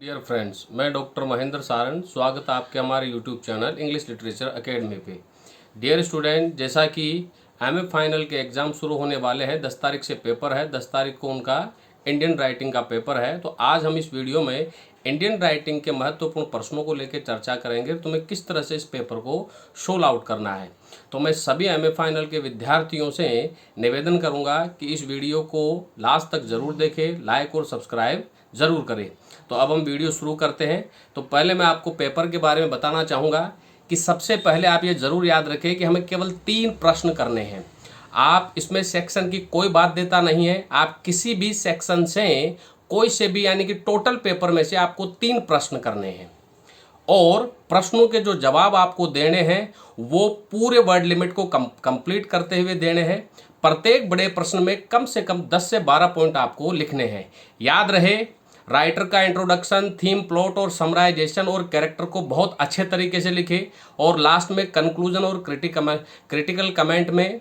Dear friends, मैं doctor Mahendra Saran स्वागत है आपके हमारे YouTube channel English literature academy पे। डियर स्टूडेंट, जैसा कि एमए फाइनल के एग्ज़ाम शुरू होने वाले हैं, 10 तारीख से पेपर है। 10 तारीख को उनका इंडियन राइटिंग का पेपर है। तो आज हम इस वीडियो में इंडियन राइटिंग के महत्वपूर्ण प्रश्नों को लेकर चर्चा करेंगे। तुम्हें किस तरह से इस पेपर को शोल आउट करना है। तो मैं सभी एमए फाइनल के विद्यार्थियों से निवेदन करूंगा कि इस वीडियो को लास्ट तक ज़रूर देखें, लाइक और सब्सक्राइब ज़रूर करें। तो अब हम वीडियो शुरू करते हैं। तो पहले मैं आपको पेपर के बारे में बताना चाहूँगा कि सबसे पहले आप ये ज़रूर याद रखें कि हमें केवल 3 प्रश्न करने हैं। आप इसमें सेक्शन की कोई बात देता नहीं है। आप किसी भी सेक्शन से कोई से भी, यानी कि टोटल पेपर में से आपको 3 प्रश्न करने हैं और प्रश्नों के जो जवाब आपको देने हैं वो पूरे वर्ड लिमिट को कंप्लीट करते हुए देने हैं। प्रत्येक बड़े प्रश्न में कम से कम 10 से 12 पॉइंट आपको लिखने हैं। याद रहे, राइटर का इंट्रोडक्शन, थीम, प्लॉट और समराइजेशन और कैरेक्टर को बहुत अच्छे तरीके से लिखे और लास्ट में कंक्लूजन और क्रिटिकल कमेंट में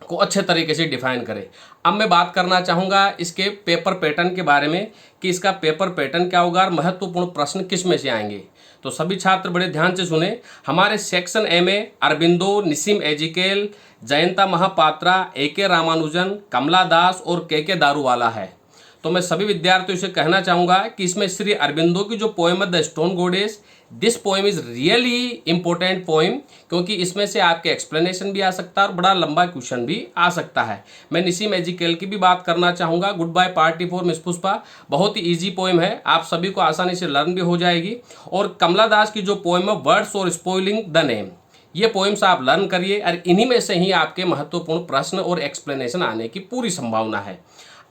को अच्छे तरीके से डिफाइन करें। अब मैं बात करना चाहूँगा इसके पेपर पैटर्न के बारे में कि इसका पेपर पैटर्न क्या होगा और महत्वपूर्ण प्रश्न किस में से आएंगे। तो सभी छात्र बड़े ध्यान से सुने। हमारे सेक्शन ए में अरबिंदो, निसिम एजिकेल, जयंता महापात्रा, ए.के. रामानुजन, कमला दास और के दारूवाला है। तो मैं सभी विद्यार्थियों से कहना चाहूँगा कि इसमें श्री अरबिंदो की जो पोएम है the stone goddess, this poem is really important poem, क्योंकि इसमें से आपके एक्सप्लेनेशन भी आ सकता है और बड़ा लंबा क्वेश्चन भी आ सकता है। मैं निसिम एजिकेल की भी बात करना चाहूँगा, goodbye party for miss Pushpa, बहुत ही ईजी पोएम है, आप सभी को आसानी से लर्न भी हो जाएगी। और कमला दास की जो पोएम है वर्ड्स और स्पॉइलिंग द नेम, ये पोएम्स आप लर्न करिए और इन्हीं में से ही आपके महत्वपूर्ण प्रश्न और एक्सप्लेनेशन आने की पूरी संभावना है।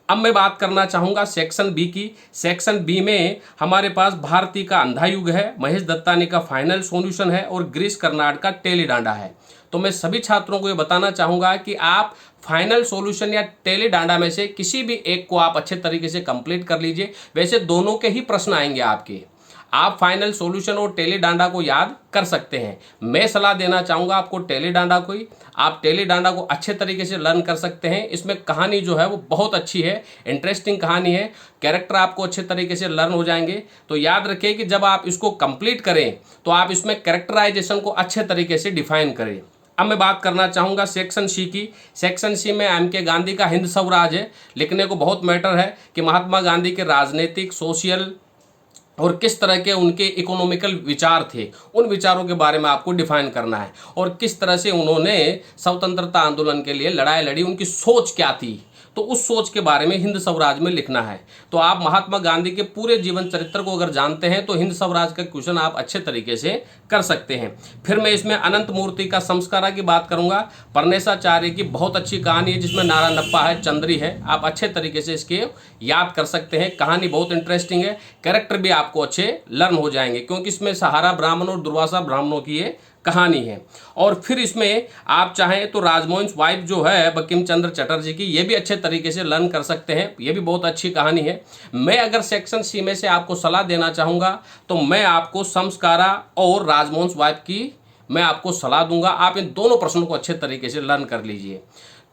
अब मैं बात करना चाहूँगा सेक्शन बी की। सेक्शन बी में हमारे पास भारती का अंधा युग है, महेश दत्तानी का फाइनल सॉल्यूशन है और गिरीश कर्नाड का टेली डांडा है। तो मैं सभी छात्रों को ये बताना चाहूँगा कि आप फाइनल सॉल्यूशन या टेली डांडा में से किसी भी एक को आप अच्छे तरीके से कंप्लीट कर लीजिए। वैसे दोनों के ही प्रश्न आएंगे आपके, आप फाइनल सॉल्यूशन और टेली डांडा को याद कर सकते हैं। मैं सलाह देना चाहूँगा आपको टेली डांडा को ही, आप टेली डांडा को अच्छे तरीके से लर्न कर सकते हैं। इसमें कहानी जो है वो बहुत अच्छी है, इंटरेस्टिंग कहानी है, कैरेक्टर आपको अच्छे तरीके से लर्न हो जाएंगे। तो याद रखिए कि जब आप इसको कंप्लीट करें तो आप इसमें कैरेक्टराइजेशन को अच्छे तरीके से डिफाइन करें। अब मैं बात करना चाहूँगा सेक्शन सी की। सेक्शन सी में एम.के. गांधी का हिंद स्वराज है। लिखने को बहुत मैटर है कि महात्मा गांधी के राजनीतिक, सोशल और किस तरह के उनके इकोनॉमिकल विचार थे, उन विचारों के बारे में आपको डिफाइन करना है और किस तरह से उन्होंने स्वतंत्रता आंदोलन के लिए लड़ाई लड़ी, उनकी सोच क्या थी, तो उस सोच के बारे में हिंद स्वराज में लिखना है। तो आप महात्मा गांधी के पूरे जीवन चरित्र को अगर जानते हैं तो हिंद स्वराज का क्वेश्चन आप अच्छे तरीके से कर सकते हैं। फिर मैं इसमें अनंत मूर्ति का संस्कारा की बात करूंगा। परनेशाचार्य की बहुत अच्छी कहानी है जिसमें नारा नप्पा है, चंद्री है, आप अच्छे तरीके से इसके याद कर सकते हैं। कहानी बहुत इंटरेस्टिंग है, कैरेक्टर भी आपको अच्छे लर्न हो जाएंगे क्योंकि इसमें सहारा ब्राह्मण और दुर्वासा ब्राह्मणों की ये कहानी है। और फिर इसमें आप चाहें तो राजमोहन वाइफ जो है बंकिम चंद्र चटर्जी की, ये भी अच्छे तरीके से लर्न कर सकते हैं, ये भी बहुत अच्छी कहानी है। मैं अगर सेक्शन सी में से आपको सलाह देना चाहूँगा तो मैं आपको संस्कारा और राजमोहन वाइफ की मैं आपको सलाह दूंगा। आप इन दोनों प्रश्नों को अच्छे तरीके से लर्न कर लीजिए।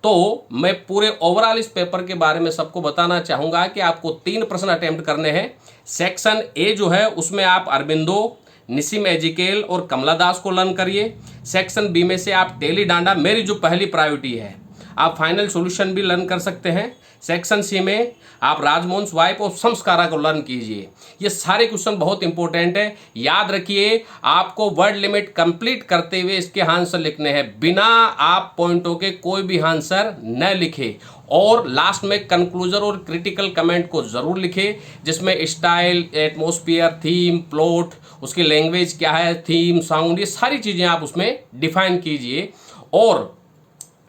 तो मैं पूरे ओवरऑल इस पेपर के बारे में सबको बताना चाहूँगा कि आपको 3 प्रश्न अटेम्प्ट करने हैं। सेक्शन ए जो है उसमें आप अरबिंदो, निसिम एजिकेल और कमला दास को लर्न करिए। सेक्शन बी में से आप टेली डांडा, मेरी जो पहली प्रायोरिटी है, आप फाइनल सॉल्यूशन भी लर्न कर सकते हैं। सेक्शन सी में आप राजमोहन स्वाइप और संस्कारा को लर्न कीजिए। ये सारे क्वेश्चन बहुत इंपॉर्टेंट है, याद रखिए। आपको वर्ड लिमिट कंप्लीट करते हुए इसके आंसर लिखने हैं, बिना आप पॉइंटों के कोई भी आंसर न लिखे। और लास्ट में कंक्लूजन और क्रिटिकल कमेंट को ज़रूर लिखे जिसमें स्टाइल, एटमॉस्फेयर, थीम, प्लॉट, उसकी लैंग्वेज क्या है, थीम, साउंड, ये सारी चीज़ें आप उसमें डिफाइन कीजिए। और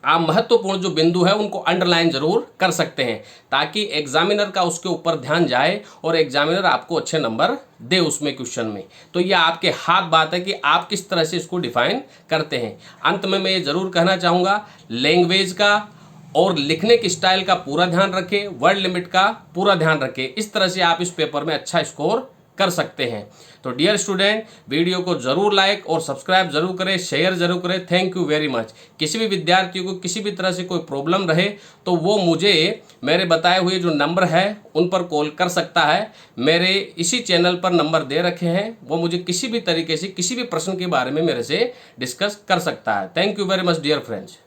आप महत्वपूर्ण जो बिंदु है उनको अंडरलाइन जरूर कर सकते हैं ताकि एग्जामिनर का उसके ऊपर ध्यान जाए और एग्जामिनर आपको अच्छे नंबर दे उसमें क्वेश्चन में। तो ये आपके हाथ बात है कि आप किस तरह से इसको डिफाइन करते हैं। अंत में मैं ये जरूर कहना चाहूँगा, लैंग्वेज का और लिखने की स्टाइल का पूरा ध्यान रखें, वर्ड लिमिट का पूरा ध्यान रखें। इस तरह से आप इस पेपर में अच्छा स्कोर कर सकते हैं। तो डियर स्टूडेंट, वीडियो को जरूर लाइक और सब्सक्राइब जरूर करें, शेयर जरूर करें। Thank you very much. किसी भी विद्यार्थी को किसी भी तरह से कोई प्रॉब्लम रहे तो वो मुझे मेरे बताए हुए जो नंबर है उन पर कॉल कर सकता है। मेरे इसी चैनल पर नंबर दे रखे हैं, वो मुझे किसी भी तरीके से किसी भी प्रश्न के बारे में मेरे से डिस्कस कर सकता है। Thank you very much dear friends.